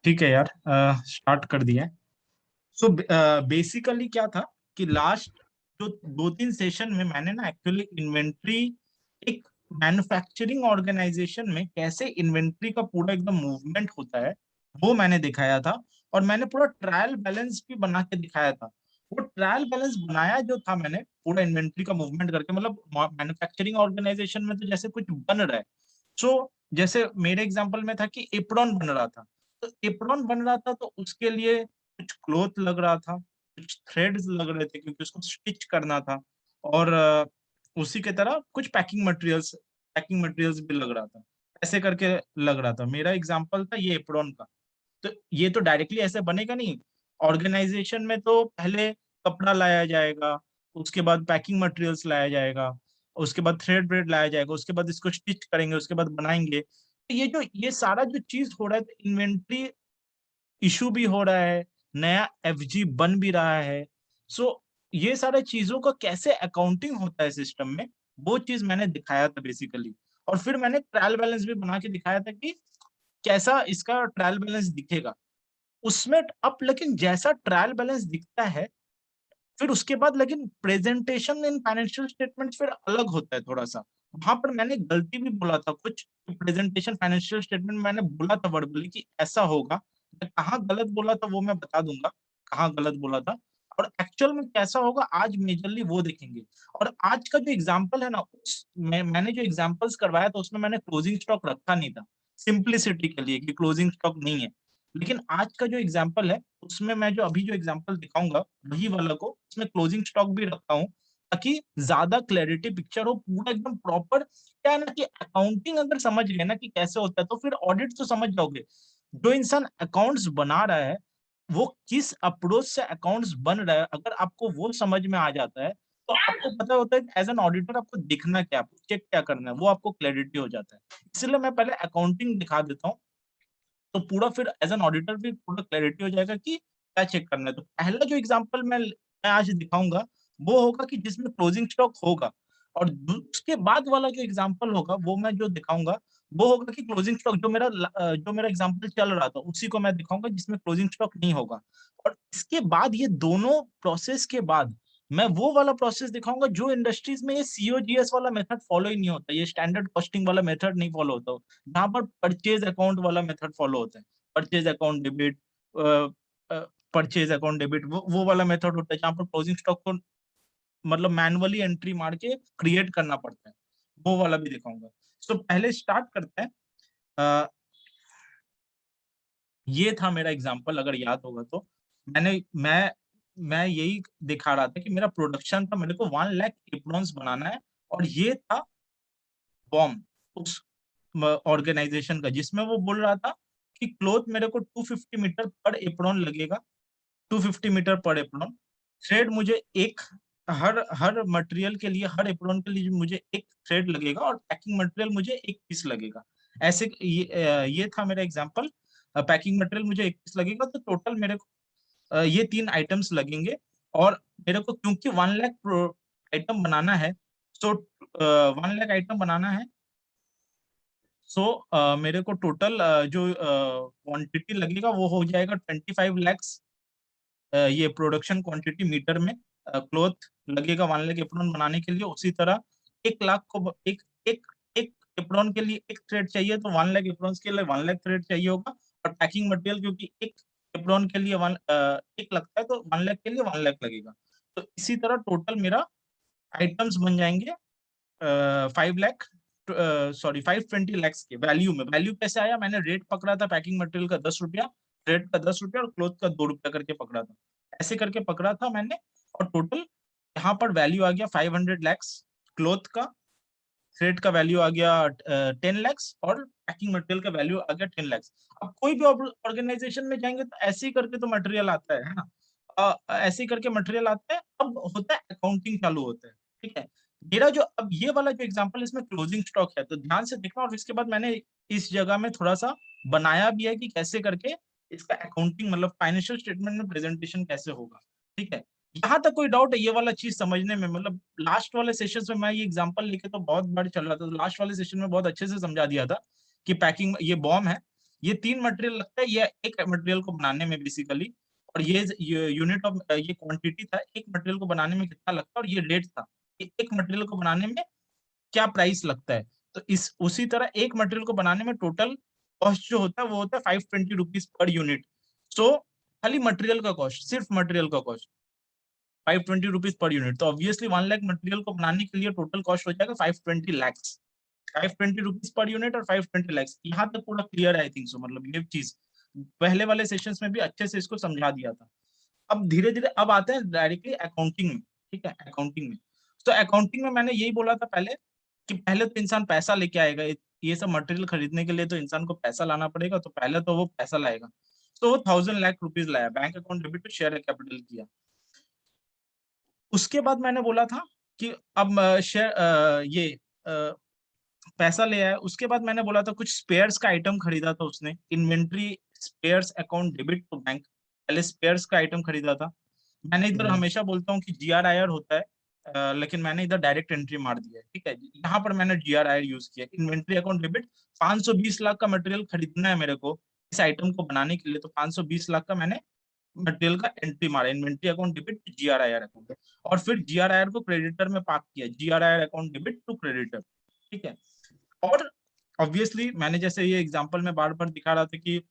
ठीक है यार, स्टार्ट कर दिया। सो बेसिकली क्या था कि लास्ट जो 2-3 सेशन में मैंने ना एक्चुअली इन्वेंट्री, एक मैन्युफैक्चरिंग ऑर्गेनाइजेशन में कैसे इन्वेंट्री का पूरा एकदम मूवमेंट होता है वो मैंने दिखाया था। और मैंने पूरा ट्रायल बैलेंस भी बना के दिखाया था। वो ट्रायल बैलेंस बनाया जो था मैंने पूरा इन्वेंट्री का मूवमेंट करके, मतलब मैन्युफैक्चरिंग ऑर्गेनाइजेशन में तो जैसे कुछ बन रहा है। सो जैसे मेरे एग्जांपल में था कि एप्रोन बन रहा था। तो एप्रोन बन रहा था तो उसके लिए कुछ क्लॉथ लग रहा था, कुछ थ्रेड्स लग रहे थे क्योंकि उसको स्टिच करना था। और उसी की तरह कुछ पैकिंग मटेरियल्स भी लग रहा था। ऐसे करके लग रहा था। मेरा एग्जांपल था ये एप्रोन का। तो ये तो डायरेक्टली ऐसे बनेगा नहीं। ऑर्गेनाइजेशन में तो पहले कपड़ा लाया जाएगा, उसके बाद पैकिंग मटेरियल्स लाया जाएगा, उसके बाद थ्रेड ब्रेड लाया जाएगा, उसके बाद इसको स्टिच करेंगे, उसके बाद बनाएंगे। तो ये सारा जो चीज हो रहा है, तो इन्वेंट्री इशू भी हो रहा है, नया एफजी बन भी रहा है। सो ये सारे चीज़ों का कैसे अकाउंटिंग होता है सिस्टम में, वो चीज़ मैंने दिखाया था बेसिकली। और फिर मैंने ट्रायल बैलेंस भी बना के दिखाया था कि कैसा इसका ट्रायल बैलेंस दिखेगा। उसमें अब लेकिन जैसा ट्रायल बैलेंस दिखता है, फिर उसके बाद लेकिन प्रेजेंटेशन इन फाइनेंशियल स्टेटमेंट्स फिर अलग होता है थोड़ा-सा। वहाँ पर मैंने गलती भी बोला था कुछ, प्रेजेंटेशन फाइनेंशियल स्टेटमेंट में मैंने बोला था वर्बली कि ऐसा होगा। मैं कहाँ गलत बोला था वो मैं बता दूँगा, कहाँ गलत बोला था। और एक्चुअल में कैसा होगा आज मेजरली वो देखेंगे। और आज का जो एग्ज़ाम्पल है ना, उस मैंने जो एग्ज़ाम्पल्स करवाया था उसमें मैंने क्लोजिंग स्टॉक रखा नहीं था। सिम्प्लिसिटी के लिए कि क्लोजिंग स्टॉक नहीं है। लेकिन आज का जो एग्ज़ाम्पल है, उसमें मैं जो अभी जो एग्ज़ाम्पल दिखाऊँगा, वही वाला को उसमें क्लोजिंग स्टॉक भी रखा हूँ, ताकि ज़्यादा क्लैरिटी पिक्चर हो, पूरा एकदम प्रॉपर। क्या है ना कि अकाउंटिंग अगर समझ गए ना कि कैसे होता है, तो फिर ऑडिट तो समझ जाओगे। जो इंसान अकाउंट्स बना रहा है, वो किस अप्रोच से अकाउंट्स बन रहा है, अगर आपको वो समझ में आ जाता है, तो आपको पता होता है कि एज़ एन ऑडिटर आपको दिखना क्या है, आपको चेक क्या करना है, वो आपको क्लैरिटी हो जाता है। इसलिए मैं पहले अकाउंटिंग दिखा देता हूँ, तो पूरा फिर एज़ एन ऑडिटर भी पूरा क्लैरिटी हो जाएगा कि क्या चेक करना है। तो पहला जो एग्ज़ाम्पल मैं आज दिखाऊँगा, वो होगा कि जिसमें क्लोजिंग स्टॉक होगा। और उसके बाद वाला जो एग्ज़ाम्पल होगा, वो मैं जो दिखाऊँगा, वो होगा कि क्लोजिंग स्टॉक जो मेरा एग्ज़ाम्पल चल रहा था, उसी को मैं दिखाऊँगा जिसमें क्लोजिंग स्टॉक नहीं होगा। और इसके बाद ये दोनों प्रोसेस के बाद मैं वो वाला प्रोसेस दिखाऊँगा जो इंडस्ट्रीज़ में ये सीओजीएस वाला मेथड फॉलो ही नहीं होता, ये स्टैंडर्ड कॉस्टिंग वाला मेथड नहीं फॉलो होता। जहाँ पर परचेज़ अकाउंट वाला मेथड फॉलो होता है। परचेज़ अकाउंट डेबिट, अ परचेज़ अकाउंट डेबिट, वो वाला मेथड होता है जहाँ पर क्लोजिंग स्टॉक को मतलब मैनुअली एंट्री मार के क्रिएट करना पड़ता है। वो वाला भी दिखाऊँगा। सो पहले स्टार्ट करते हैं। अ, ये था मेरा एग्ज़ाम्पल, अगर याद होगा तो। मैंने मैं यही दिखा रहा था कि मेरा प्रोडक्शन था, मेरे को 1 लाख एप्रॉन्स बनाना है। और ये था बॉम उस ऑर्गेनाइजेशन का, जिसमें वो बोल रहा था कि क्लॉथ मेरे को 250 मीटर पर एप्रॉन लगेगा, 250 मीटर पर एप्रॉन। थ्रेड मुझे एक, हर हर मटेरियल के लिए, हर एप्रॉन के लिए मुझे एक थ्रेड लगेगा और पैकिंग मटेरियल मुझे एक पीस लगेगा। ऐसे ये था मेरा एग्जांपल। पैकिंग मटेरियल मुझे एक पीस लगेगा, तो टोटल मेरे को ये 3 आइटम्स लगेंगे। और मेरे को क्योंकि 1 लाख आइटम बनाना है, सो 1 लाख आइटम बनाना है। सो मेरे को टोटल जो क्वांटिटी लगेगा वो हो जाएगा 25 लैक्स। ये प्रोडक्शन क्वांटिटी मीटर में क्लॉथ लगेगा 1 लाख एप्रॉन बनाने के लिए। उसी तरह 1 लाख को ब एक एक एक एप्रॉन के लिए 1 थ्रेड चाहिए, तो 1 लाख एप्रॉन्स के लिए 1 लाख थ्रेड चाहिए होगा। और पैकिंग मटेरियल क्योंकि 1 एप्रॉन के लिए 1 लगता है, तो 1 लाख के लिए 1 लाख लगेगा। तो इसी तरह टोटल मेरा आइटम्स बन जाएँगे 5 लाख, 520 लैक्स के वैल्यू में। वैल्यू कैसे आया? मैंने रेट पकड़ा था पैकिंग मटेरियल का ₹10, थ्रेड का ₹10 और क्लॉथ का ₹2 करके पकड़ा था। ऐसे करके पकड़ा था मैंने। और टोटल यहाँ पर वैल्यू आ गया 500 लैक्स क्लॉथ का, थ्रेड का वैल्यू आ गया 10 लैक्स और पैकिंग मटेरियल का वैल्यू आ गया 10 लैक्स। अब कोई भी ऑर्गेनाइजेशन में जाएँगे तो ऐसे ही करके तो मटेरियल आता है ना? ऐसे ही करके मटेरियल आता है, अब होता है अकाउंटिंग चालू होता है, ठीक है? मेरा जो अब ये वाला जो एग्ज़ाम्पल है, इसमें क्लोजिंग स्टॉक है, तो ध्यान से देखना। और इसके बाद मैंने इस जगह में थोड़ा-सा बनाया भी है कि कैसे करके इसका अकाउंटिंग मतलब फाइनेंशियल स्टेटमेंट में प्रेज़ेंटेशन कैसे होगा, ठीक है? यहाँ तक कोई डाउट है ये वाला चीज़ समझने में? मतलब लास्ट वाले सेशंस में मैं ये एग्ज़ाम्पल लेके तो बहुत बार चल रहा था, तो लास्ट वाले सेशन में बहुत अच्छे से समझा दिया था कि पैकिंग ये बॉम्ब है, ये 3 मटेरियल लगता है, ये एक मटेरियल को बनाने में बेसिकली, और ये यूनिट ऑफ ये क्वांटिटी था, एक मटेरियल को बनाने में कितना लगता है, और ये रेट था कि एक मटेरियल को बनाने में क्या प्राइस लगता है। तो इस उसी तरह एक मटेरियल को बनाने में टोटल कॉस्ट जो होता है वो होता है 520 रुपीज पर यूनिट। सो खाली मटेरियल का कॉस्ट, सिर्फ मटेरियल का कॉस्ट 520 रुपीज पर यूनिट। तो ऑब्वियसली 1 लाख मटेरियल को बनाने के लिए टोटल कॉस्ट हो जाएगा 520 लैक्स, 520 रुपीज पर यूनिट और 520 लैक्स। यहाँ तक पूरा क्लियर है आई थिंक सो, मतलब ये चीज पहले वाले सेशंस में भी अच्छे से इसको समझा दिया था। अब धीरे धीरे अब आते हैं डायरेक्टली अकाउंटिंग में, ठीक है, अकाउंटिंग में। तो अकाउंटिंग में मैंने यही बोला था पहले कि पहले तो इंसान पैसा लेके आएगा, ये सब मटेरियल खरीदने के लिए तो इंसान को पैसा लाना पड़ेगा, तो पहले तो वो पैसा लाएगा। तो वो 1000 लाख रुपीज लाया, bank account debit to share capital किया। उसके बाद मैंने बोला था कि अब शेयर ये पैसा ले आया। उसके बाद मैंने बोला था कुछ स्पेयर्स का आइटम खरीदा था उसने, inventory spares account debit to bank, पहले स्पेयर्स का आइटम खरीदा था। मैंने इधर हमेशा बोलता हूँ कि GRIR होता है, लेकिन मैंने इधर डायरेक्ट एंट्री मार दिया है, ठीक है। यहाँ पर मैंने GRIR यूज किया, इन्वेंट्री अकाउंट डेबिट। 520 लाख का मटेरियल खरीदना है मेरे को इस आइटम को बनाने के लिए, तो 520 लाख का मैंने मटेरियल का एंट्री मारा, inventory account debit GRIR account, और फिर GRIR को क्रेडिटर में पार्क किया, GRIR account debit to creditor, ठीक है। और ऑब्वियसली मैंने जैसे ये एग्जांपल में बार बार दिखा रहा था कि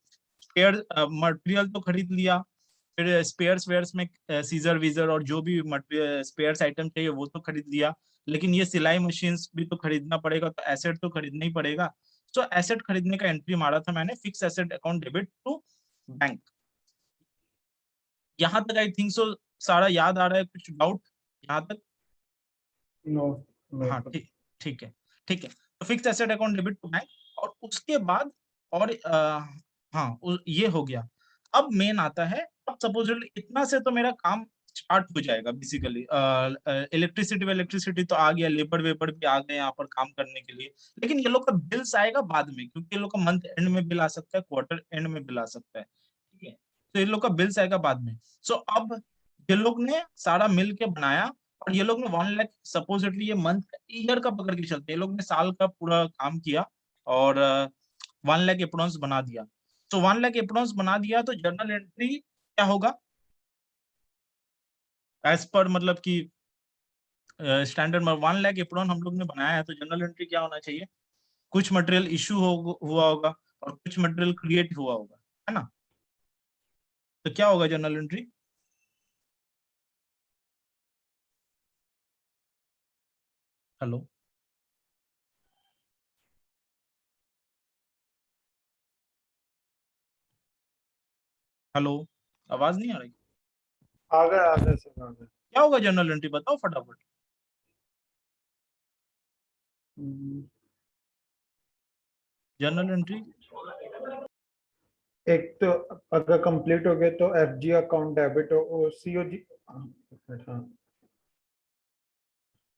स्पेयर मटेरियल तो खरीद लिया, फिर स्पेयर्स वेयर्स में सीजर वीजर और जो भी स्पेयर्स आइटम चाहिए वो तो खरीद लिया, लेकिन ये सिलाई मशीन्स भी तो खरीदना पड़ेगा, तो एसेट तो खरीदना ही पड़ेगा। तो एसेट खरीदने का एंट्री मारा था मैंने, fix asset account debit to bank. यहाँ तक आई थिंक सो सारा याद आ रहा है, कुछ डाउट यहाँ तक? नो। हाँ ठीक, ठीक है, ठीक है। तो fix asset account debit to bank, और उसके बाद और हाँ ये हो गया। अब मेन आता है, अब सपोज इतना से तो मेरा काम स्टार्ट हो जाएगा बेसिकली। इलेक्ट्रिसिटी तो आ गया, लेबर वेबर भी आ गए यहाँ पर काम करने के लिए, लेकिन ये लोग का बिल्स आएगा बाद में, क्योंकि ये लोग का मंथ एंड में बिल आ सकता है, क्वार्टर एंड में बिल आ सकता है, ठीक है। तो ये लोग का बिल्स आएगा बाद में। सो अब ये लोग ने सारा मिल के बनाया, और ये लोग ने 1 लाख सपोजिटली ये मंथ ईयर का पकड़ के चलते, ये लोग ने साल का पूरा काम किया और 1 लाख एप्रॉन्स बना दिया। तो 1 लाख एप्रॉन्स बना दिया तो जर्नल एंट्री क्या होगा एज पर, मतलब कि स्टैंडर्ड 1 लाख एप्रॉन हम लोग ने बनाया है, तो जनरल एंट्री क्या होना चाहिए, कुछ मटेरियल इशू हुआ होगा और कुछ मटेरियल क्रिएट हुआ होगा, है ना। तो क्या होगा जनरल एंट्री? हेलो, हेलो, आवाज नहीं आ रही? आ गए सर, आ गए। क्या होगा जनरल एंट्री, बताओ फटाफट। जनरल एंट्री एक तो अगर कंप्लीट हो गए तो FG अकाउंट डेबिट हो, COG। हाँ।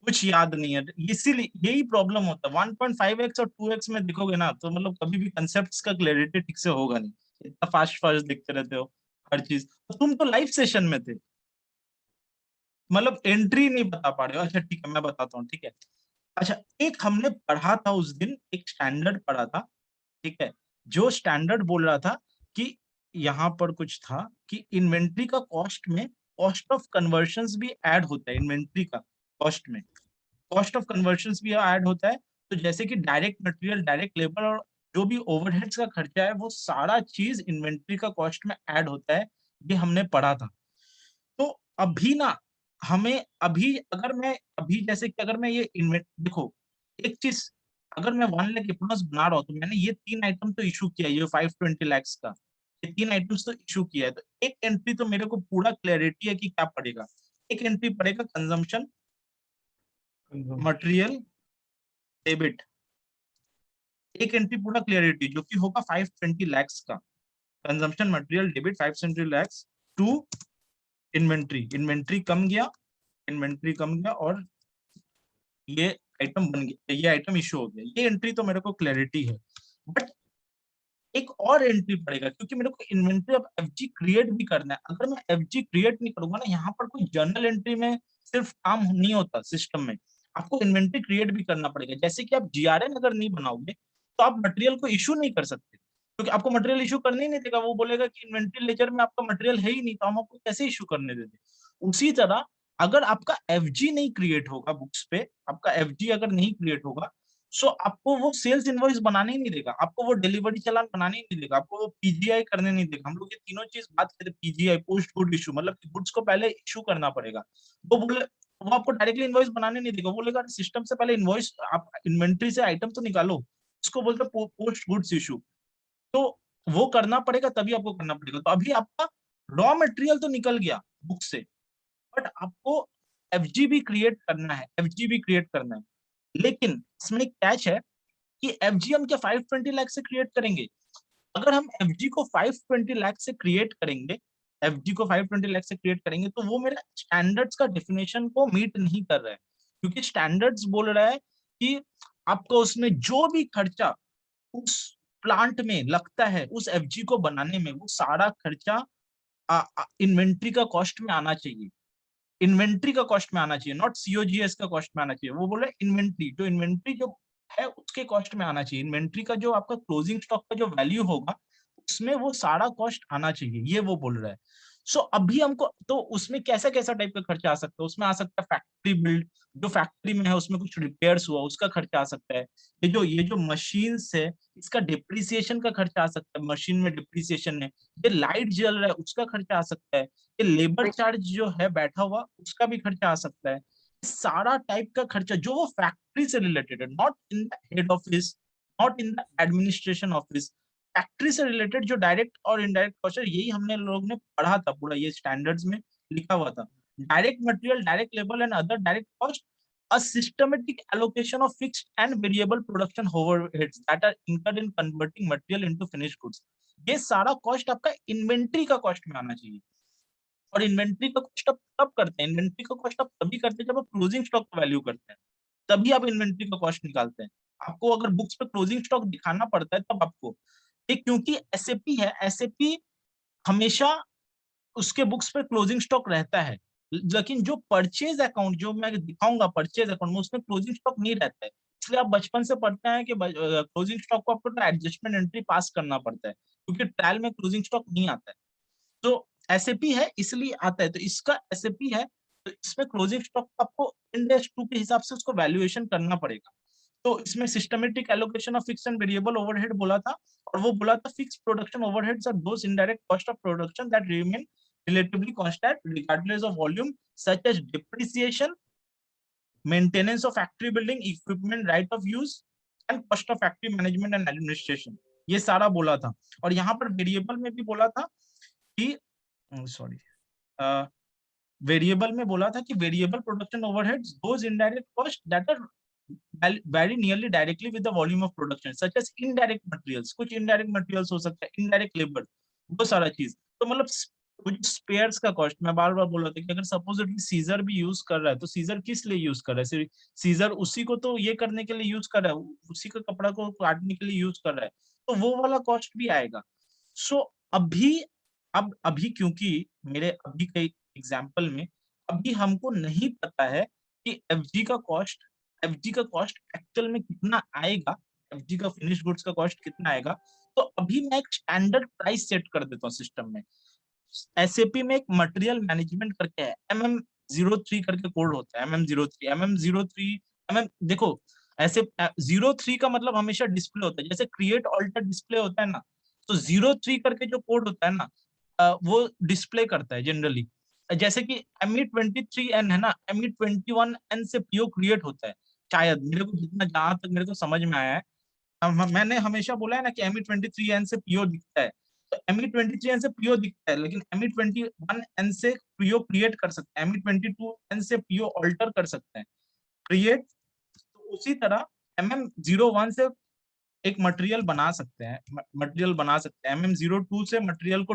कुछ याद नहीं है, इसीलिए यही प्रॉब्लम होता है। 1.5x और 2x में देखोगे ना, तो मतलब कभी भी कंसेप्ट्स का क्लैरिटी ठीक से होगा नहीं, इतना फास्ट फास्ट देखते रहते हो हर चीज। तुम तो लाइव सेशन में थे, मतलब एंट्री नहीं बता पा रहे हो। अच्छा ठीक है, मैं बताता हूँ, ठीक है। अच्छा, एक हमने पढ़ा था उस दिन, एक स्टैंडर्ड पढ़ा था, ठीक है, जो स्टैंडर्ड बोल रहा था कि यहाँ पर कुछ था कि इन्वेंट्री का कॉस्ट में कॉस्ट ऑफ कन्वर्शंस भी ऐड होता है, इन्वेंट्री का कॉस्ट में कॉस्ट ऑफ कन्वर्शंस भी ऐड होता है। तो जैसे कि डायरेक्ट मटेरियल, डायरेक्ट लेबर और जो भी ओवरहेड्स का खर्चा है, वो सारा चीज इन्वेंट्री का कॉस्ट में ऐड होता है, ये हमने पढ़ा था। तो अभी ना हमें अभी अगर मैं अभी जैसे कि अगर मैं ये इन्वेंट देखो, एक चीज, अगर मैं 1 लाख प्लस बना रहा हूँ, तो मैंने ये 3 आइटम तो इशू किया, ये 520 लैक्स का, ये 3 आइटम्स तो इशू किया है, तो एक एंट्री तो मेरे को पूरा क्लैरिटी है कि क्या पड़ेगा। एक एंट्री पड़ेगा कंजम्पशन मटेरियल डेबिट, एक एंट्री पूरा क्लियरिटी जो कि होगा 520 लैक्स का, consumption material debit 520 lakhs to inventory, inventory कम गया, इन्वेंट्री कम गया और ये आइटम बन गया, ये आइटम इशू हो गया, ये एंट्री तो मेरे को क्लैरिटी है। बट एक और एंट्री पड़ेगा, क्योंकि मेरे को इन्वेंट्री अब एफजी क्रिएट भी करना है। अगर मैं एफजी क्रिएट नहीं करूंगा ना, यहाँ पर कोई जर्नल एंट्री में सिर्फ काम नहीं होता सिस्टम में, आपको इन्वेंट्री क्रिएट भी करना पड़ेगा। जैसे कि आप जीआरएन अगर नहीं बनाओगे तो आप मटेरियल को इशू नहीं कर सकते। क्योंकि आपको मटेरियल इशू करने ही नहीं देगा, वो बोलेगा कि इन्वेंटरी लेजर में आपका मटेरियल है ही नहीं, तो हम आपको कैसे इशू करने देते। उसी तरह अगर आपका एफजी नहीं क्रिएट होगा बुक्स पे, आपका एफजी अगर नहीं क्रिएट होगा, सो आपको वो सेल्स इनवॉइस बनाने ही नहीं देगा, आपको वो डिलीवरी चालान बनाने ही नहीं देगा, आपको वो पीजीआई करने नहीं देगा। हम लोग ये तीनों चीज बात करें, पीजीआई पोस्ट गुड इशू, मतलब कि गुड्स को पहले इशू करना पड़ेगा। वो आपको डायरेक्टली इनवॉइस बनाने नहीं देगा, वो बोलेगा सिस्टम से पहले इनवॉइस, आप इन्वेंटरी से आइटम तो निकालो, इसको बोलते हैं पोस्ट गुड्स इशू। तो वो करना पड़ेगा, तभी आपको करना पड़ेगा। तो अभी आपका रॉ मटेरियल तो निकल गया बुक से, बट आपको एफजी भी क्रिएट करना है, एफजी भी क्रिएट करना है। लेकिन इसमें एक कैच है कि एफजी हम क्या 520 लाख से क्रिएट करेंगे? अगर हम एफजी को 520 लाख से क्रिएट करेंगे, एफजी को 520 लाख से क्रिएट करेंगे, तो वो मेरा स्टैंडर्ड्स का डेफिनेशन को मीट नहीं कर रहा है, क्योंकि स्टैंडर्ड्स बोल रहा है कि आपको उसमें जो भी खर्चा उस प्लांट में लगता है उस एफजी को बनाने में, वो सारा खर्चा इन्वेंट्री का कॉस्ट में आना चाहिए, इन्वेंट्री का कॉस्ट में आना चाहिए, नॉट सीओजीएस का कॉस्ट में आना चाहिए। वो बोल रहे इन्वेंट्री, जो इन्वेंट्री जो है उसके कॉस्ट में आना चाहिए, इन्वेंट्री का जो आपका क्लोजिंग स्टॉक का जो वैल्यू होगा उसमें वो सारा कॉस्ट आना चाहिए, ये वो बोल रहा है। सो अभी हमको तो उसमें कैसा कैसा टाइप का खर्चा आ सकता है, उसमें आ सकता है फैक्ट्री बिल्ड, जो फैक्ट्री में है उसमें कुछ रिपेयर्स हुआ उसका खर्चा आ सकता है, ये जो मशीन्स है इसका डिप्रिसिएशन का खर्चा आ सकता है, मशीन में डिप्रिसिएशन है, ये लाइट जल रहा है उसका खर्चा आ सकता है, ये लेबर चार्ज जो है बैठा हुआ उसका भी खर्चा आ सकता है। सारा टाइप का खर्चा जो वो फैक्ट्री से रिलेटेड है, not in the head office, not in the administration office, factory से रिलेटेड जो डायरेक्ट और इनडायरेक्ट कॉस्ट है, यही हमने लोग ने पढ़ा था, पूरा ये स्टैंडर्ड्स में लिखा हुआ था। Direct material, direct labour and other direct cost, a systematic allocation of fixed and variable production overheads that are incurred in converting material into finished goods। ये सारा कॉस्ट आपका इन्वेंट्री का कॉस्ट में आना चाहिए। और इन्वेंट्री का कॉस्ट आप तब करते हैं, इन्वेंट्री का कॉस्ट आप तभी करते हैं जब आप क्लोजिंग स्टॉक का वैल्यू करते हैं, तभी आप इन्वेंट्री का कॉस्ट निकालते हैं। आपको अगर बुक्स पे क्लोजिंग स्टॉक दिखाना पड़ता है तब आपको, एक क्योंकि एसएपी है, एसएपी हमेशा उसके बुक्स पे क्लोजिंग स्टॉक रहता है, लेकिन जो परचेज अकाउंट जो मैं दिखाऊंगा परचेज अकाउंट में, उसमें क्लोजिंग स्टॉक नहीं रहता है। इसलिए आप बचपन से पढ़ते हैं कि क्लोजिंग स्टॉक को आपको एडजस्टमेंट एंट्री पास करना पड़ता है, क्योंकि ट्रायल में क्लोजिंग स्टॉक नहीं आता है। तो एसएपी है इसलिए आता है, तो इसका एसएपी है, तो इसमें क्लोजिंग स्टॉक आपको इंड एस 2 के हिसाब से उसको वैल्यूएशन करना पड़ेगा। तो इसमें systematic allocation of fix and variable overhead बोला था, और वो बोला था fix production overheads are those indirect cost of production that remain relatively constant regardless of volume, such as depreciation, maintenance of factory building equipment, right of use and cost of factory management and administration। ये सारा बोला था। और यहाँ पर variable में भी बोला था कि सॉरी, वेरिएबल में बोला था कि variable production overheads those indirect cost that are very nearly directly with the volume of production such as indirect materials, कुछ indirect materials हो सकता है, indirect labor, वो सारा चीज। तो मतलब कुछ स्पेयर्स का कॉस्ट, मैं बार बार बोल रहा था कि अगर सपोजिटली सीजर भी यूज कर रहा है तो सीजर किस लिए यूज कर रहा है, सिर्फ सीजर उसी को तो ये करने के लिए यूज कर रहा है, उसी का कपड़ा को काटने के लिए यूज कर रहा है, तो वो वाला कॉस्ट भी आएगा। सो अभी अब अभी क्योंकि मेरे अभी के एग्जाम्पल में अभी हमको नहीं पता है कि एफजी का कॉस्ट एक्चुअल में कितना आएगा, एफजी का फिनिश गुड्स का कॉस्ट कितना आएगा। तो अभी मैं एक स्टैंडर्ड प्राइस सेट कर देता हूँ सिस्टम में। एसएपी में एक मटेरियल मैनेजमेंट करके है, MM03 करके कोड होता है, MM03 देखो, ऐसे 03 का मतलब हमेशा डिस्प्ले होता है, जैसे क्रिएट ऑल्टर डिस्प्ले होता है ना, तो 03 करके जो कोड होता है ना, वो डिस्प्ले करता है जनरली। जैसे कि ME23N है ना, ME21N से पीओ क्रिएट होता है, शायद मेरे को जितना, जहां तक मेरे को समझ में आया है। मैंने हमेशा बोला है ना कि ME23N से पीओ दिखता है, तो ME23N से पीओ दिखता है, लेकिन ME21N से पीओ क्रिएट कर सकते हैं, ME22N से पीओ ऑल्टर कर सकते हैं, क्रिएट। तो उसी तरह MM01 से एक मटेरियल बना सकते हैं, MM02 से मटेरियल को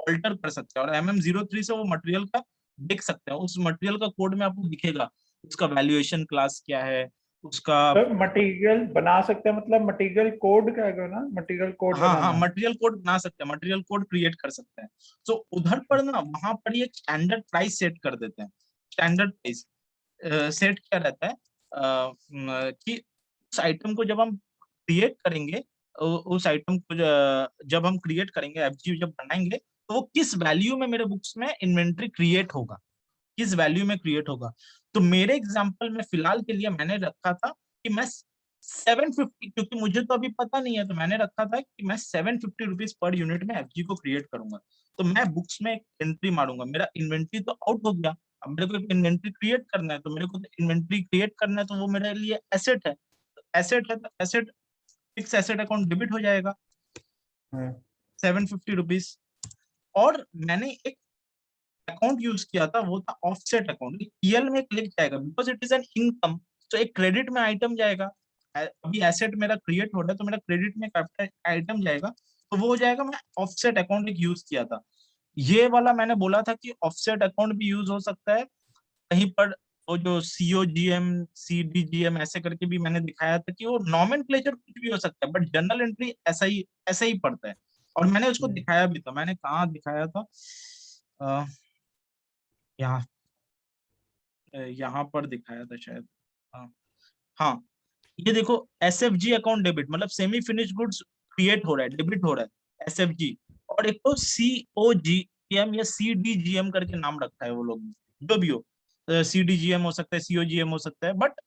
ऑल्टर कर सकते हैं, और MM03 से वो मटेरियल का देख सकते हैं, उस मटेरियल का कोड में आपको दिखेगा उसका वैल्यूएशन क्लास क्या है, उसका। तो मटेरियल बना सकते हैं, मतलब मटेरियल कोड का है ना, मटेरियल कोड हाँ हाँ, बनाना है। मटेरियल कोड बना सकते हैं, मटेरियल कोड क्रिएट कर सकते हैं। तो उधर पर ना, वहां पर ये स्टैंडर्ड प्राइस सेट कर देते हैं। स्टैंडर्ड प्राइस सेट क्या रहता है कि उस आइटम को जब हम क्रिएट करेंगे, उस आइटम को जब हम क्रिएट करेंगे, एफजी जब बनाएंगे, तो वो किस वैल्यू में मेरे बुक्स में इन्वेंट्री क्रिएट होगा, किस वैल्यू में क्रिएट होगा। तो मेरे एग्जांपल में फिलहाल के लिए मैंने रखा था कि मैं 750, क्योंकि मुझे तो अभी पता नहीं है, तो मैंने रखा था कि मैं 750 रुपीज पर यूनिट में एफजी को क्रिएट करूंगा। तो मैं बुक्स में एक एंट्री मारूंगा, मेरा इन्वेंट्री तो आउट हो गया, अब मेरे को इन्वेंट्री क्रिएट करना है, तो मेरे को इन्वेंट्री क्रिएट करना है, तो वो मेरे लिए एसेट है, एसेट है, तो asset, fix asset account debit हो जाएगा 750 रुपीज। और मैंने एक अकाउंट यूज किया था, वो था ऑफसेट अकाउंट, पीएल में क्लिक जाएगा because it is an income, तो एक क्रेडिट में आइटम जाएगा। अभी एसेट मेरा क्रिएट हो रहा है, तो मेरा क्रेडिट में कैपिटल आइटम जाएगा, तो वो हो जाएगा। मैं ऑफसेट अकाउंट एक यूज किया था, ये वाला मैंने बोला था कि ऑफसेट अकाउंट भी यूज हो सकता है कहीं पर। वो जो सीओजीएम, सीडीजीएम ऐसे करके भी मैंने दिखाया था कि वो नॉमेनक्लेचर कुछ भी हो सकता है, बट जर्नल एंट्री ऐसा ही पड़ता है। और मैंने उसको दिखाया भी था, मैंने कहाँ दिखाया था, यहाँ यहाँ पर दिखाया था शायद। हाँ हाँ, ये देखो, एसएफजी अकाउंट डेबिट, मतलब सेमी फिनिश गुड्स क्रिएट हो रहा है, डेबिट हो रहा है एसएफजी। और एक तो सीओजीएम या सीडीजीएम करके नाम रखा है वो लोग, जो भी हो, सीडीजीएम हो सकता है, सीओजीएम हो सकता है, बट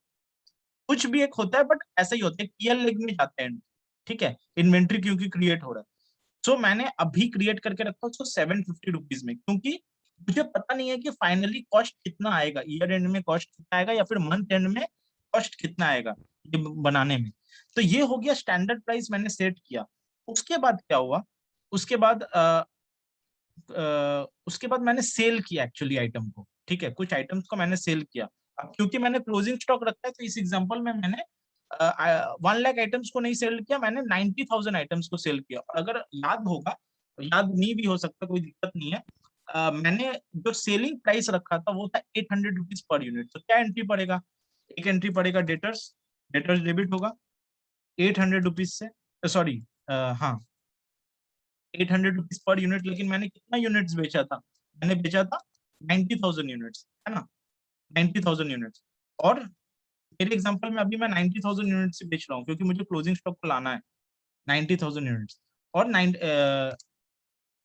कुछ भी एक होता है, बट ऐसा ही होता है, पीएल लेग में जाते हैं, ठीक है, इन्वेंट्री क्योंकि क्रिएट हो रहा है। सो मैंने अभी क्रिएट करके रखा उसको 750 रुपीज में, क्योंकि मुझे पता नहीं है कि फाइनली कॉस्ट कितना आएगा, ईयर एंड में कॉस्ट कितना आएगा, या फिर मंथ एंड में कॉस्ट कितना आएगा ये बनाने में। तो ये हो गया स्टैंडर्ड प्राइस मैंने सेट किया। उसके बाद क्या हुआ, उसके बाद उसके बाद मैंने सेल किया एक्चुअली आइटम को, ठीक है, कुछ आइटम्स को मैंने सेल किया। अब क्योंकि मैंने क्लोजिंग स्टॉक रखा है, तो इस एग्जांपल में मैंने 1 लाख आइटम्स को नहीं सेल किया, मैंने 90,000 आइटम्स को सेल किया। और अगर याद होगा, याद नहीं भी हो सकता, कोई दिक्कत नहीं है, मैंने जो सेलिंग प्राइस रखा था वो था 800 रुपीज पर यूनिट। तो क्या एंट्री पड़ेगा, एक एंट्री पड़ेगा डेटर्स, डेटर्स डेबिट होगा 800 रुपीज से, सॉरी, हाँ 800 रुपीज पर यूनिट। लेकिन मैंने कितना यूनिट्स बेचा था, मैंने बेचा था 90,000 यूनिट्स, है ना, 90,000 यूनिट्स। और मेरे एग्जांपल में अभी मैं 90,000 यूनिट से बेच रहा हूँ, क्योंकि मुझे क्लोजिंग स्टॉक को लाना है 90,000 यूनिट्स। और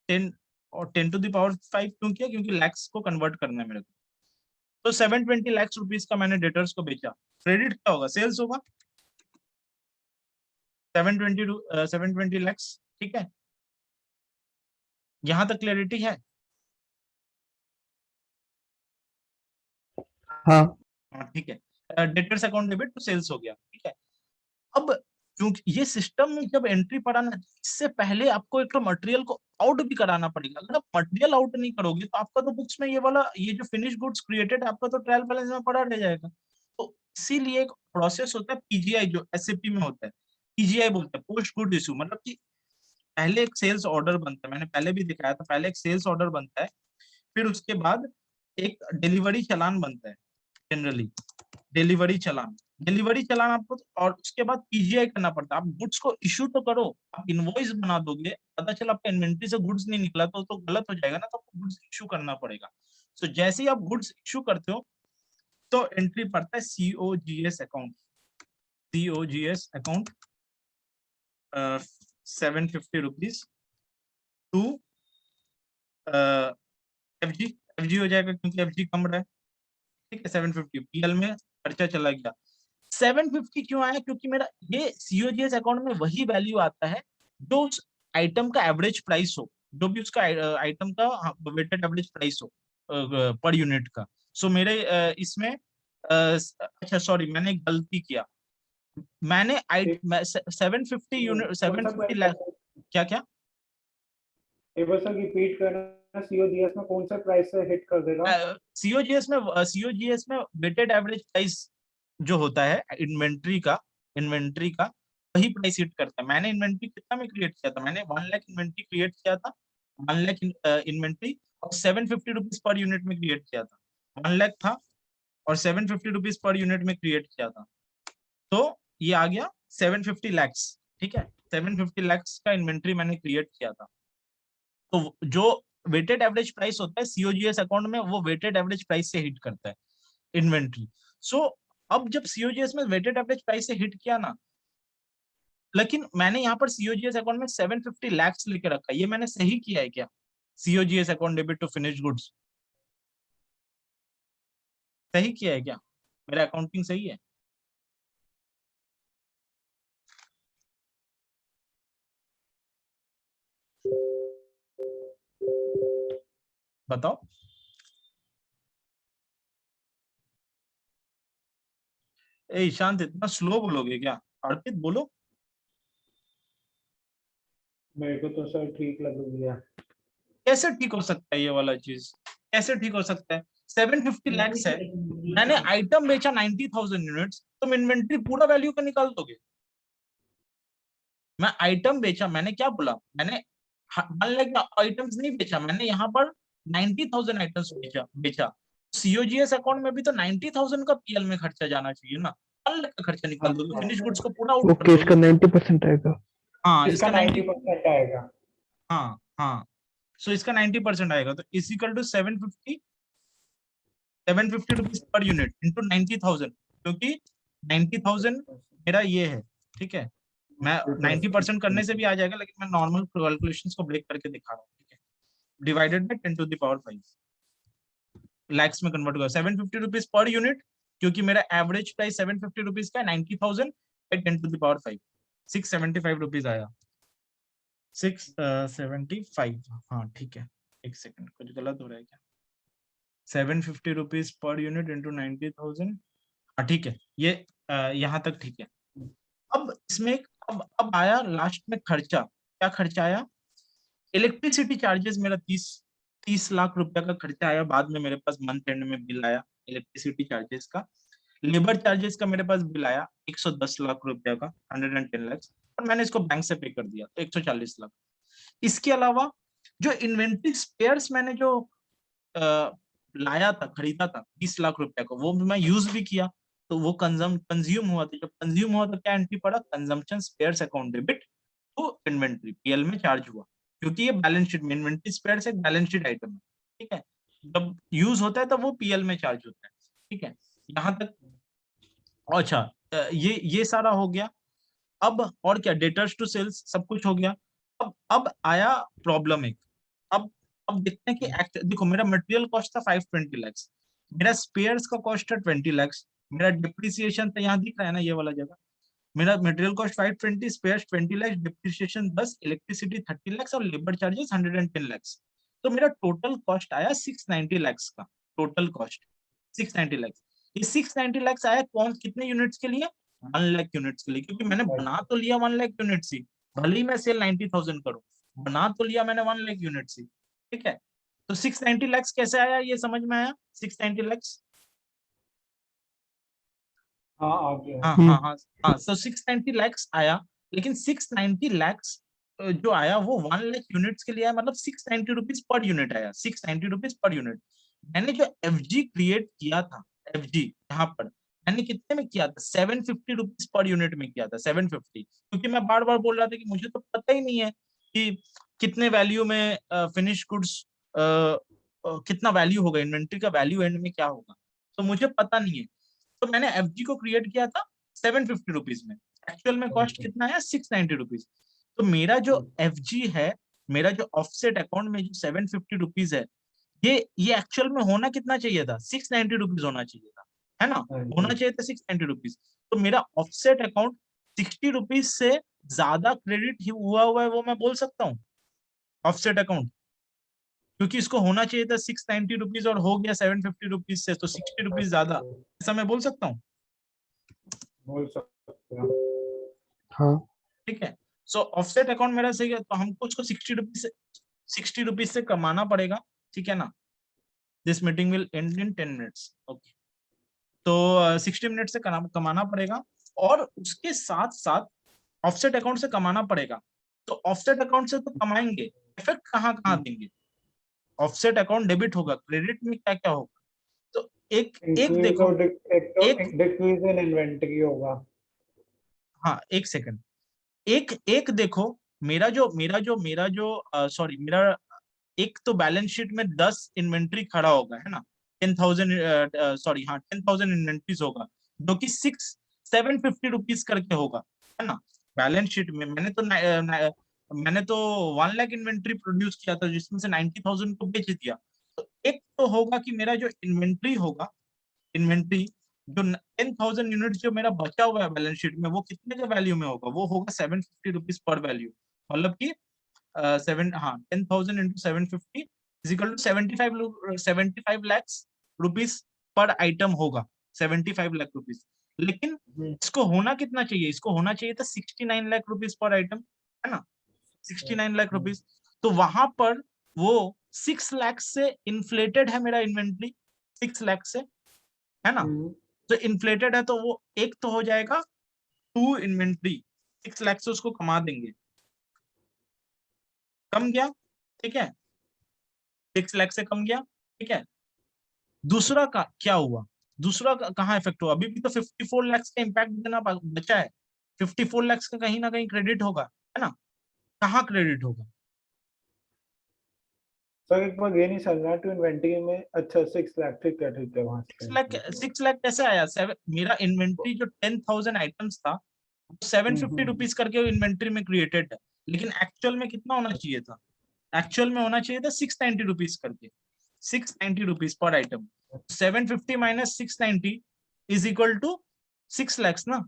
10 और 10⁵ क्यों किया, क्योंकि लैक्स को कन्वर्ट करना है मेरे को। तो 720 लाख रुपीज का मैंने डेटर्स को बेचा। क्रेडिट क्या होगा, सेल्स होगा 720 लैक्स, ठीक है, यहां तक क्लैरिटी है। हाँ हाँ ठीक है, डेटर्स अकाउंट डेबिट तो सेल्स हो गया, ठीक है। अब क्योंकि ये सिस्टम में जब एंट्री पड़ाना, इससे पहले आपको एक तो मटेरियल को आउट भी कराना पड़ेगा। अगर आप मटेरियल आउट नहीं करोगे, तो आपका तो बुक्स में ये वाला, ये जो फिनिश गुड्स क्रिएटेड है, आपका तो ट्रायल बैलेंस में पड़ा रह जाएगा। तो इसीलिए एक प्रोसेस होता है पीजीआई, जो एसएपी में होता है, पीजीआई बोलते हैं, पोस्ट गुड इशू, मतलब कि पहले एक सेल्स ऑर्डर बनता है, मैंने पहले भी दिखाया था, पहले एक सेल्स ऑर्डर बनता है, फिर उसके बाद एक डिलीवरी चालान बनता है, जनरली डिलीवरी चालान, डिलीवरी चालान आपको, और उसके बाद पीजीआई करना पड़ता है। आप गुड्स को इशू तो करो, आप इनवॉइस बना दोगे, पता चला आपका इन्वेंट्री से गुड्स नहीं निकला, तो गलत हो जाएगा ना, तो आपको गुड्स इशू करना पड़ेगा। सो जैसे ही आप गुड्स इशू करते हो, तो एंट्री पड़ता है COGS account, COGS account 750 rupees to FG, FG हो जाएगा क्योंकि एफजी कम रहा है, ठीक है। 750 पीएल में खर्चा चला गया। 750 क्यों आया, क्योंकि मेरा ये सीओजीएस अकाउंट में वही वैल्यू आता है जो उस आइटम का एवरेज प्राइस हो, जो भी उसका आइटम का वेटेड एवरेज प्राइस हो पर यूनिट का। सो मेरे इसमें अच्छा सॉरी, मैंने एक गलती किया, मैंने 750 यूनिट, कौन सा 750 प्राइस लाख, है? क्या क्या, एक बार सर रिपीट करना, सीओजीएस में कौन सा प्राइस से हिट कर देगा? सीओजीएस में वेटेड एवरेज प्राइस जो होता है इन्वेंट्री का वही प्राइस हिट करता है। मैंने इन्वेंट्री कितना में क्रिएट किया था, मैंने 1 लाख इन्वेंट्री क्रिएट किया था, 1 लाख इन्वेंट्री, और 750 रुपीज पर यूनिट में क्रिएट किया था। 1 लाख था और 750 रुपीज पर यूनिट में क्रिएट किया था, तो ये आ गया 750 लैक्स, ठीक है, 750 लैक्स का इन्वेंट्री मैंने क्रिएट किया था। तो जो वेटेड एवरेज प्राइस होता है सीओजीएस अकाउंट में, वो वेटेड एवरेज प्राइस से हिट करता है इन्वेंट्री। सो अब जब सीओजीएस में वेटेड एवरेज प्राइस से हिट किया ना, लेकिन मैंने यहाँ पर सीओजीएस अकाउंट में 750 lakhs लेके रखा है, ये मैंने सही किया है क्या? COGS account debit to finish goods सही किया है क्या? मेरा अकाउंटिंग सही है? बताओ। ए ईशांत, इतना स्लो बोलोगे क्या? अर्पित बोलो। मेरे को तो सर ठीक लग गया। कैसे ठीक हो सकता है ये वाला चीज? कैसे ठीक हो सकता है? 750 lakhs है, मैंने आइटम बेचा 90,000 यूनिट्स, तुम इन्वेंट्री पूरा वैल्यू का निकाल दोगे? मैं आइटम बेचा, मैंने क्या बोला? मैंने 1 लाख आइटम्स नहीं बेचा, मैंने यहाँ पर 90,000 आइटम्स बेचा। सीओजीएस अकाउंट में भी तो 90,000 का पीएल में खर्चा जाना चाहिए ना। 1 लाख का खर्चा निकाल दोगे, फिनिश गुड्स को पूरा आउट कर ओके, इसका दोगे। 90% आएगा। हाँ, इसका इसका 90% आएगा। हाँ हाँ, सो इसका 90% आएगा, तो is equal to 750 rupees per unit into 90,000, क्योंकि 90,000 मेरा ये है, ठीक है। मैं 90% करने से भी आ जाएगा, लेकिन मैं नॉर्मल कैलकुलेशंस को ब्रेक करके दिखा रहा हूँ, ठीक है। Divided by 10 to the power 5 lakhs में कन्वर्ट होगा 750 रुपीज पर यूनिट, क्योंकि मेरा एवरेज प्राइस 750 रुपीज का है। 90,000 by 10 to the power 5 675 rupees आया। 675, हाँ ठीक है। एक सेकंड, कुछ गलत हो रहा है क्या? 750 रुपीज पर यूनिट इंटू 90,000, हाँ ठीक है, ये यहाँ तक ठीक है। अब इसमें अब आया लास्ट में खर्चा। क्या खर्चा आया? इलेक्ट्रिसिटी चार्जेस मेरा 30 लाख रुपया का खर्चा आया। बाद में मेरे पास मंथ एंड में बिल आया इलेक्ट्रिसिटी चार्जेस का। लेबर चार्जेस का मेरे पास बिल आया 110 लाख रुपया का, 110 लाख, और मैंने इसको बैंक से पे कर दिया, तो 140 लाख। इसके अलावा जो इन्वेंट्री स्पेयर्स मैंने जो लाया था, खरीदा था 20 लाख रुपया का, वो मैं यूज भी किया, तो वो कंज्यूम हुआ था। जब कंज्यूम हुआ तो क्या एंट्री पड़ा? Consumption spares account debit to inventory, PL में चार्ज हुआ, क्योंकि ये बैलेंस शीट में इन्वेंट्री स्पेयर्स एक बैलेंस शीट आइटम है, ठीक है। जब यूज होता है तब वो पीएल में चार्ज होता है, ठीक है। यहाँ तक अच्छा, ये सारा हो गया। अब और क्या, डेटर्स टू सेल्स सब कुछ हो गया। अब आया प्रॉब्लम एक। अब देखते हैं कि देखो, मेरा मटेरियल कॉस्ट था 520 lakhs, मेरा स्पेयर्स का कॉस्ट है 20 lakhs, मेरा डिप्रिसिएशन तो यहाँ दिख रहा है ना, ये वाला जगह। मेरा material cost 520, spares 20 lakhs, depreciation 10, electricity 30 lakhs और लेबर चार्जेस 110 lakhs। तो मेरा टोटल कॉस्ट आया 690 lakhs का। Total cost 690 lakhs। ये 690 lakhs आया कौन, कितने यूनिट्स के लिए? 1 लाख यूनिट्स के लिए, क्योंकि मैंने बना तो लिया 1 लाख यूनिट्स ही, भले ही मैं सेल 90,000 करूं, बना तो लिया मैंने 1 लाख यूनिट्स ही, ठीक है। तो 690 lakhs कैसे आया, ये समझ में आया? 690 lakhs, हाँ आ गया। हाँ हाँ हाँ हाँ, तो 690 lakhs आया। लेकिन 690 lakhs जो आया वो 1 लाख यूनिट्स के लिए आया, मतलब 690 रुपीज पर यूनिट आया, 690 रुपीज पर यूनिट। मैंने जो एफजी क्रिएट किया था, एफजी यहाँ पर मैंने कितने में किया था? 750 रुपीज पर यूनिट में किया था, 750, क्योंकि मैं बार बार बोल रहा था कि मुझे तो पता ही नहीं है कि कितने वैल्यू में फिनिश गुड्स, कितना वैल्यू होगा, इन्वेंट्री का वैल्यू एंड में क्या होगा, तो मुझे पता नहीं है। तो मैंने एफजी को क्रिएट किया था 750 रुपीज में, एक्चुअल में कॉस्ट कितना है? 690 रुपीज। तो मेरा जो एफजी है, मेरा जो ऑफसेट अकाउंट में जो 750 रुपीज है, ये एक्चुअल में होना कितना चाहिए था? 690 रुपीज होना चाहिए था, है ना? होना चाहिए था 690 रुपीज। तो मेरा ऑफसेट अकाउंट 60 रुपीज से ज्यादा क्रेडिट हुआ है, वो मैं बोल सकता हूँ ऑफसेट अकाउंट, क्योंकि इसको होना चाहिए था 690 रुपीज और हो गया 750 रुपीज से, तो 60 रुपीज ज्यादा, ऐसा मैं बोल सकता हूँ? बोल सकते हो। हाँ, ठीक है। सो ऑफसेट अकाउंट मेरा सही है, तो हमको उसको 60 रुपीज से कमाना पड़ेगा, ठीक है ना। This meeting will and in 10 minutes, okay. तो 60 मिनट से कमाना पड़ेगा, और उसके साथ साथ ऑफसेट अकाउंट से कमाना पड़ेगा। तो ऑफसेट अकाउंट से तो कमाएंगे, इफेक्ट कहाँ कहाँ देंगे? ऑफसेट अकाउंट डेबिट होगा, क्रेडिट में क्या क्या होगा? तो एक देखो, एक डिक्रीज इन इन्वेंटरी होगा। हाँ, एक सेकंड, एक देखो, मेरा जो सॉरी, मेरा एक तो बैलेंस शीट में 10 इन्वेंट्री खड़ा होगा, है ना। 10,000 सॉरी, हाँ 10,000 इन्वेंट्रीज होगा, जो कि 750 रुपीज करके होगा, है ना। बैलेंस शीट में मैंने तो 1 लाख इन्वेंट्री प्रोड्यूस किया था जिसमें से 90,000 को बेच दिया। तो एक तो होगा कि मेरा जो इन्वेंट्री होगा, इन्वेंट्री जो 10,000 यूनिट जो मेरा बचा हुआ है बैलेंस शीट में, वो कितने के वैल्यू में होगा? वो होगा 750 रुपीज पर वैल्यू। मतलब कि 10,000 into 750 is equal to 75 lakhs rupees per item होगा, 75 लाख रुपीज। लेकिन इसको होना कितना चाहिए? इसको होना चाहिए था 69 लाख रुपीज पर आइटम, है ना? 69 लाख रुपीज। तो वहां पर वो 6 लाख से इन्फ्लेटेड है मेरा इन्वेंट्री, 6 लाख से, है ना? तो इन्फ्लेटेड है तो वो एक तो हो जाएगा टू इन्वेंट्री, 6 लाख से उसको कमा देंगे, कम गया, ठीक है, 6 लाख से कम गया, ठीक है। दूसरा का क्या हुआ? दूसरा कहाँ इफेक्ट हुआ? अभी भी तो 54 लाख का इम्पैक्ट देना बचा है। 54 लाख का कहीं ना कहीं क्रेडिट होगा, है ना? कहाँ क्रेडिट होगा? सर एक बार ये नहीं समझा टू इन्वेंट्री में। अच्छा 6 लाख, ठीक है वहां 6 लाख कैसे आया? मेरा इन्वेंट्री जो 10,000 आइटम्स था, 750 रुपीज करके इन्वेंट्री में क्रिएटेड है, लेकिन एक्चुअल में कितना होना चाहिए था? एक्चुअल में होना चाहिए था 690 रुपीज करके, 690 rupees per item. 750 minus 690 is equal to 6 lakhs ना,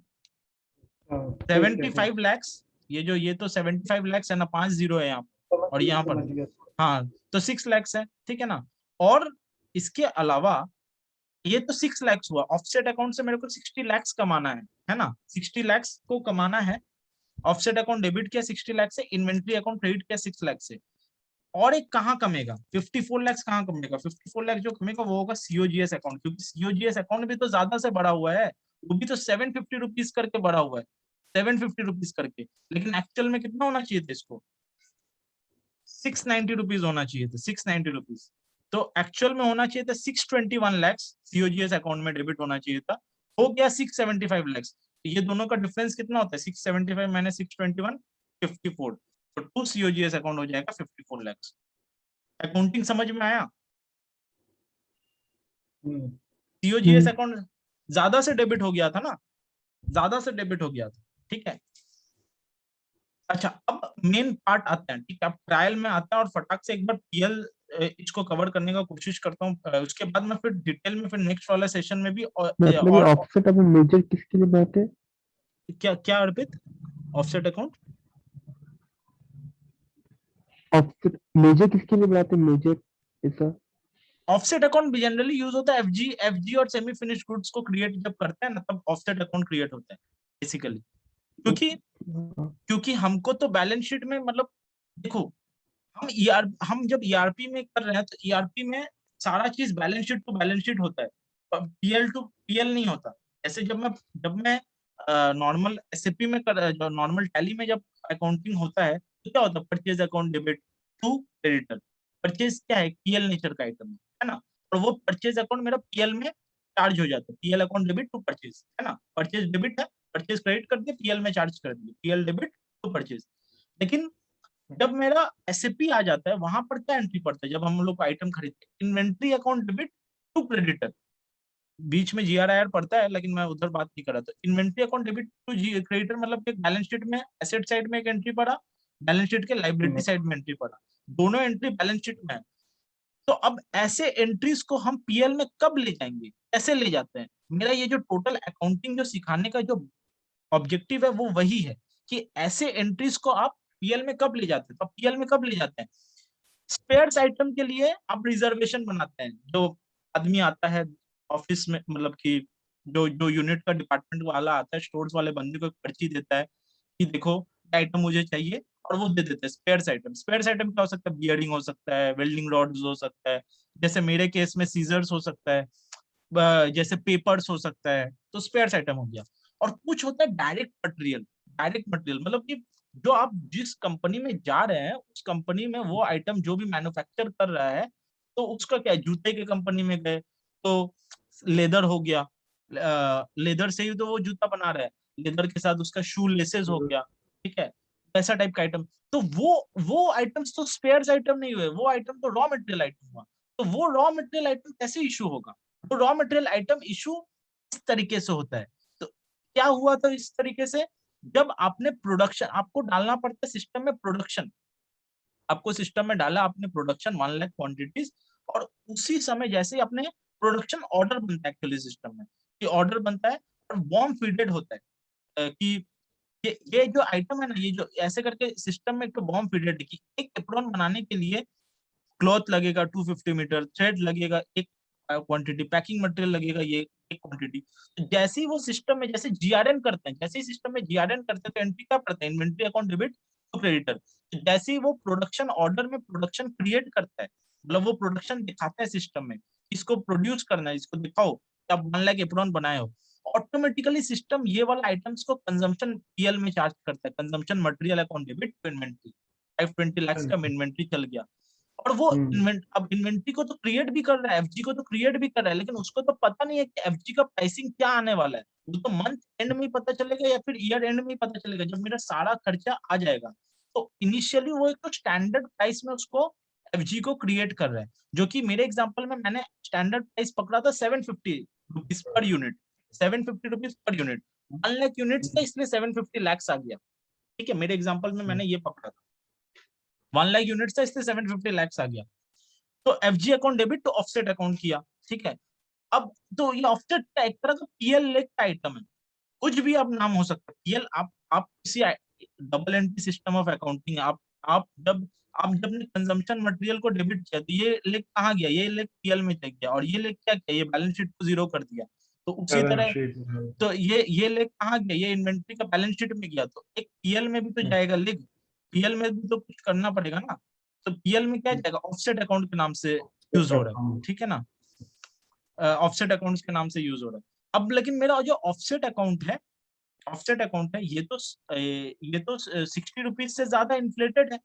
75 लैक्स। ये तो 75 लैक्स है ना, 5 जीरो है यहाँ पर और यहाँ पर, हाँ, तो 6 लैक्स है, ठीक है ना? और इसके अलावा ये तो 6 लैक्स हुआ। ऑफसेट अकाउंट से मेरे को 60 लैक्स कमाना है ना? 60 लैक्स को कमाना है। ऑफसेट अकाउंट डेबिट किया 60 लाख से, इन्वेंट्री अकाउंट क्रेडिट किया 6 लाख से। और एक कहाँ कमेगा? 54 लाख कहाँ कमेगा? 54 लाख जो कमेगा वो होगा सीओजीएस अकाउंट, क्योंकि सीओजीएस अकाउंट भी तो ज्यादा से बड़ा हुआ है, वो भी तो 750 रुपीज करके बड़ा हुआ है, 750 रुपीज करके। लेकिन एक्चुअल में कितना होना चाहिए था इसको? 690 रुपीज होना चाहिए था, 690 रुपीज। तो एक्चुअल में होना चाहिए था 621 लैक्स सीओजीएस अकाउंट में डेबिट होना चाहिए था, हो गया 675 लैक्स। ये दोनों का डिफरेंस कितना होता है? 675 माइनस 621, 54। तो टू सीओजीएस अकाउंट हो जाएगा 54 लैक्स। अकाउंटिंग समझ में आया? सीओजीएस अकाउंट ज्यादा से डेबिट हो गया था ना, ज्यादा से डेबिट हो गया था, ठीक है। अच्छा, अब मेन पार्ट आता है, ठीक है, अब ट्रायल में आता है और फटाक से एक बार पीएल इसको कवर करने का कोशिश करता हूँ। उसके बाद मैं फिर डिटेल में फिर नेक्स्ट वाला सेशन में भी मतलब ये ऑफसेट अभी मेजर किसके लिए बात है? क्या क्या अर्पित? ऑफसेट अकाउंट ऑफसेट मेजर किसके लिए बात है? मेजर ऐसा ऑफसेट अकाउंट जनरली यूज होता है एफजी और सेमी फिनिश गुड्स को क्रिएट जब करते हैं ना, तब ऑफसेट अकाउंट क्रिएट होता है बेसिकली। क्योंकि हमको तो बैलेंस शीट में, मतलब देखो, हम जब ईआरपी में कर रहे हैं तो ईआरपी में सारा चीज balance sheet to balance sheet होता है, पीएल टू पीएल नहीं होता। ऐसे जब मैं नॉर्मल एसएपी में जो नॉर्मल टैली में जब अकाउंटिंग होता है तो क्या होता है? Purchase account debit to creditor. Purchase क्या है? पीएल नेचर का आइटम है ना? और वो परचेज अकाउंट मेरा पीएल में चार्ज हो जाता है, PL account debit to purchase, है ना? परचेज डेबिट है, परचेज क्रेडिट कर दिया, पीएल में चार्ज कर दिया, पीएल डेबिट टू परचेज। लेकिन जब मेरा एसएपी आ जाता है, वहां पर क्या एंट्री पड़ता है? जब हम लोग आइटम खरीदते हैं, inventory account debit to creditor, बीच में जीआरआईआर पड़ता है, लेकिन मैं उधर बात नहीं कर रहा। तो inventory account debit to creditor मतलब एक बैलेंस शीट में एसेट साइड में एक एंट्री पड़ा, बैलेंस शीट के लाइबिलिटी साइड में एंट्री पड़ा, दोनों एंट्री बैलेंस शीट में है। तो अब ऐसे एंट्रीज को हम पीएल में कब ले जाएंगे, कैसे ले जाते हैं? मेरा ये जो टोटल अकाउंटिंग जो सिखाने का जो ऑब्जेक्टिव है वो वही है कि ऐसे एंट्रीज को आप पीएल में कब ले जाते हैं। तो पीएल में कब ले जाते हैं? स्पेयर्स आइटम के लिए आप रिजर्वेशन बनाते हैं। जो आदमी आता है ऑफिस में, मतलब कि जो जो यूनिट का डिपार्टमेंट वाला आता है, स्टोर्स वाले बंदे को एक पर्ची देता है कि देखो आइटम मुझे चाहिए, और वो दे देते हैं स्पेयर्स आइटम। स्पेयर्स आइटम क्या हो सकता है? बियरिंग हो सकता है, वेल्डिंग रॉड्स हो सकता है, जैसे मेरे केस में सीजर्स हो सकता है, जैसे पेपर्स हो सकता है, तो स्पेयर्स आइटम हो गया। और कुछ होता है डायरेक्ट मटेरियल। डायरेक्ट मटेरियल मतलब कि जो आप जिस कंपनी में जा रहे हैं उस कंपनी में वो आइटम जो भी मैन्युफैक्चर कर रहा है, तो उसका क्या है? जूते के कंपनी में गए तो लेदर हो गया, लेदर से ही तो वो जूता बना रहा है, लेदर के साथ उसका शू लेसेस हो गया, ठीक है, ऐसा टाइप का आइटम। तो वो आइटम्स तो स्पेयर्स आइटम नहीं हुए, वो आइटम तो रॉ मटेरियल आइटम हुआ। तो वो रॉ मटेरियल आइटम कैसे इशू होगा? तो रॉ मटेरियल आइटम इशू इस तरीके से होता है। तो क्या हुआ था इस तरीके से जब आपने प्रोडक्शन, आपको डालना पड़ता है सिस्टम में प्रोडक्शन, आपको सिस्टम में डाला आपने प्रोडक्शन 1 लाख क्वांटिटीज, और उसी समय जैसे ही आपने प्रोडक्शन ऑर्डर बनता है एक्चुअली सिस्टम में, ये ऑर्डर बनता है और वार्म फीडेड होता है कि ये जो आइटम है ना, ये जो ऐसे करके सिस्टम में एक तो वार्म फीडेड, कि एक एप्रोन बनाने के लिए क्लॉथ लगेगा 250 मीटर, थ्रेड लगेगा एक क्वांटिटी, पैकिंग मटेरियल लगेगा ये एक क्वांटिटी। जैसे ही वो सिस्टम में जैसे जीआरएन करते हैं, जैसे ही सिस्टम में जीआरएन करते हैं तो एंट्री क्या पड़ता है, inventory account debit to creditor. जैसे ही वो प्रोडक्शन ऑर्डर में प्रोडक्शन क्रिएट करता है, मतलब वो प्रोडक्शन दिखाता है सिस्टम में, इसको प्रोड्यूस करना है, इसको दिखाओ कि आप 1 लाख एप्रोन बनाए हो, ऑटोमेटिकली सिस्टम ये वाला आइटम्स को कंजम्पशन पीएल में चार्ज करता है, consumption material account debit to inventory. 520 lakh का इन्वेंट्री चल गया, और वो अब इन्वेंट्री को तो क्रिएट भी कर रहा है, एफजी को तो क्रिएट भी कर रहा है, लेकिन उसको तो पता नहीं है कि एफजी का प्राइसिंग क्या आने वाला है। वो तो मंथ एंड में ही पता चलेगा या फिर ईयर एंड में ही पता चलेगा, जब मेरा सारा खर्चा आ जाएगा। तो इनिशियली वो एक तो स्टैंडर्ड प्राइस में उसको एफजी को क्रिएट कर रहा है, जो कि मेरे एग्जांपल में मैंने स्टैंडर्ड प्राइस पकड़ा था 750 rupees per unit, 750 rupees per unit, 1 lakh units था इसलिए 750 लैक्स आ गया। ठीक है, मेरे एग्जांपल में मैंने ये पकड़ा था, 1 लाख यूनिट्स था इसलिए 750 लैक्स आ गया। तो एफजी अकाउंट डेबिट तो ऑफसेट अकाउंट किया, ठीक है। अब तो ये ऑफसेट का एक तरह का पीएल लेग का आइटम है, कुछ भी अब नाम हो सकता है पीएल। आप किसी double entry system of accounting, आप जब ने कंजम्पशन मटेरियल को डेबिट किया तो ये लेग कहाँ गया, ये लेग पीएल में चल गया, और ये लेग क्या किया, ये बैलेंस शीट को जीरो कर दिया। तो उसी तरह तो ये लेग कहाँ गया, ये इन्वेंट्री का बैलेंस शीट में गया, तो एक पीएल में भी तो जाएगा लेग, पीएल में भी तो कुछ करना पड़ेगा ना। तो पीएल में क्या जाएगा, ऑफसेट अकाउंट के नाम से यूज हो रहा है, ठीक है ना, ऑफसेट अकाउंट्स के नाम से यूज हो रहा है। अब लेकिन मेरा जो ऑफसेट अकाउंट है, ये तो 60 रुपीज से ज्यादा इन्फ्लेटेड है,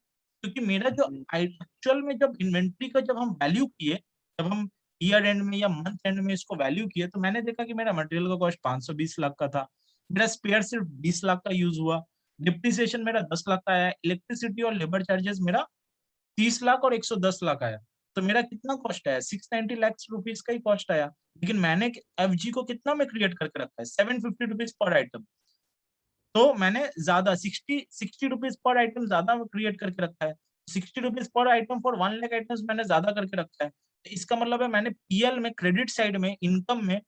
क्योंकि मेरा जो एक्चुअल में जब इन्वेंट्री का जब हम वैल्यू किए, जब हम ईयर एंड में या मंथ एंड में इसको वैल्यू किए, तो मैंने देखा कि मेरा मटेरियल का कॉस्ट 520 लाख का था, मेरा स्पेयर सिर्फ 20 लाख का यूज हुआ, डिप्रिसिएशन मेरा 10 लाख का आया, इलेक्ट्रिसिटी और लेबर चार्जेस मेरा 30 लाख और 110 लाख आया। तो मेरा कितना कॉस्ट आया, 690 लाख रुपीज का ही कॉस्ट आया। लेकिन मैंने एफजी को कितना में क्रिएट करके रखा है, 750 रुपीज पर आइटम। तो मैंने ज्यादा 60 रुपीज पर आइटम ज्यादा क्रिएट करके रखा है, 60 rupees per item for 1 lakh items मैंने ज्यादा करके रखा है। तो इसका मतलब है मैंने पीएल में क्रेडिट साइड में इनकम में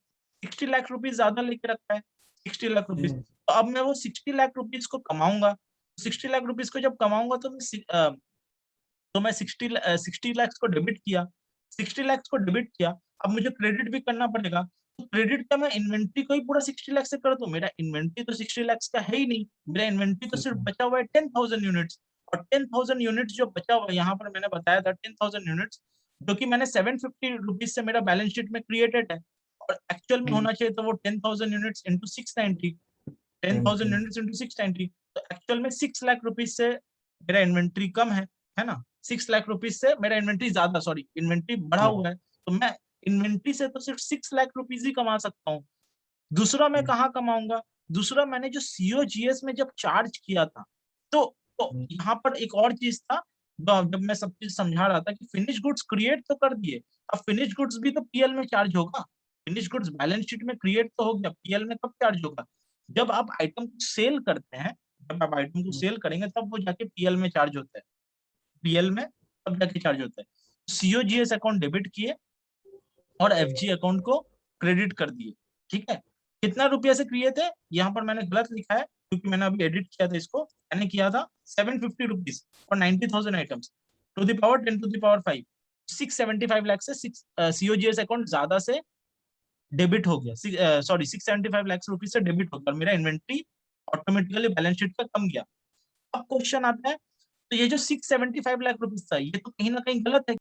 60 लाख रुपीज ज्यादा लेके रखा है, 60 लाख रुपीज। तो अब मैं वो 60 लाख रुपीज को कमाऊंगा, 60 लाख रुपीज को जब कमाऊंगा तो मैं 60 लाख को डेबिट किया, 60 लाख को डेबिट किया, अब मुझे क्रेडिट भी करना पड़ेगा। तो क्रेडिट का मैं इन्वेंट्री को ही पूरा 60 लाख से कर दूं, मेरा इन्वेंट्री तो 60 लाख का है ही नहीं, मेरा इन्वेंट्री तो सिर्फ बचा हुआ है 10,000 यूनिट्स, और 10,000 यूनिट्स जो बचा हुआ है, यहाँ पर मैंने बताया था 10,000 यूनिट्स, जो कि मैंने 750 रुपीज से मेरा बैलेंस शीट में क्रिएटेड है, और एक्चुअल में होना चाहिए तो वो 10,000 यूनिट्स इंटू 690, 10,000 यूनिट्स इंटू 690, तो एक्चुअल में 6 लाख रुपीज से मेरा इन्वेंट्री कम है ना, 6 लाख रुपीज से मेरा इन्वेंट्री ज्यादा, सॉरी इन्वेंट्री बढ़ा हुआ है, तो मैं इन्वेंट्री से तो सिर्फ 6 लाख रुपीज ही कमा सकता हूँ। दूसरा मैं कहाँ कमाऊंगा, दूसरा मैंने जो सीओजीएस में जब चार्ज किया था, तो यहाँ पर एक और चीज था, जब मैं सब चीज समझा रहा था कि फिनिश गुड्स क्रिएट तो कर दिए, अब फिनिश गुड्स भी तो पीएल में चार्ज होगा, फिनिश गुड्स बैलेंस शीट में क्रिएट तो हो गया, पीएल में कब चार्ज होगा, जब आप आइटम को सेल करते हैं, जब आप आइटम को सेल करेंगे तब वो जाके पीएल में चार्ज होता है, पीएल में तब जाके चार्ज होता है। सीओजीएस अकाउंट डेबिट किए और एफजी अकाउंट को क्रेडिट कर दिए, ठीक है। कितना रुपया से किए थे, यहाँ पर मैंने गलत लिखा है क्योंकि मैंने अभी एडिट किया था इसको, मैंने किया था 750 रुपीज और 90,000 items to the power 10 to the power 5, 675 lakh से सीओजीएस अकाउंट ज्यादा से डेबिट हो गया, सॉरी 675 लाख रुपीज से डेबिट हो गया, और मेरा इन्वेंट्री ऑटोमेटिकली बैलेंस शीट पर कम गया। अब क्वेश्चन आता है, तो ये जो 675 लाख रुपीज था, ये तो कहीं ना कहीं गलत है,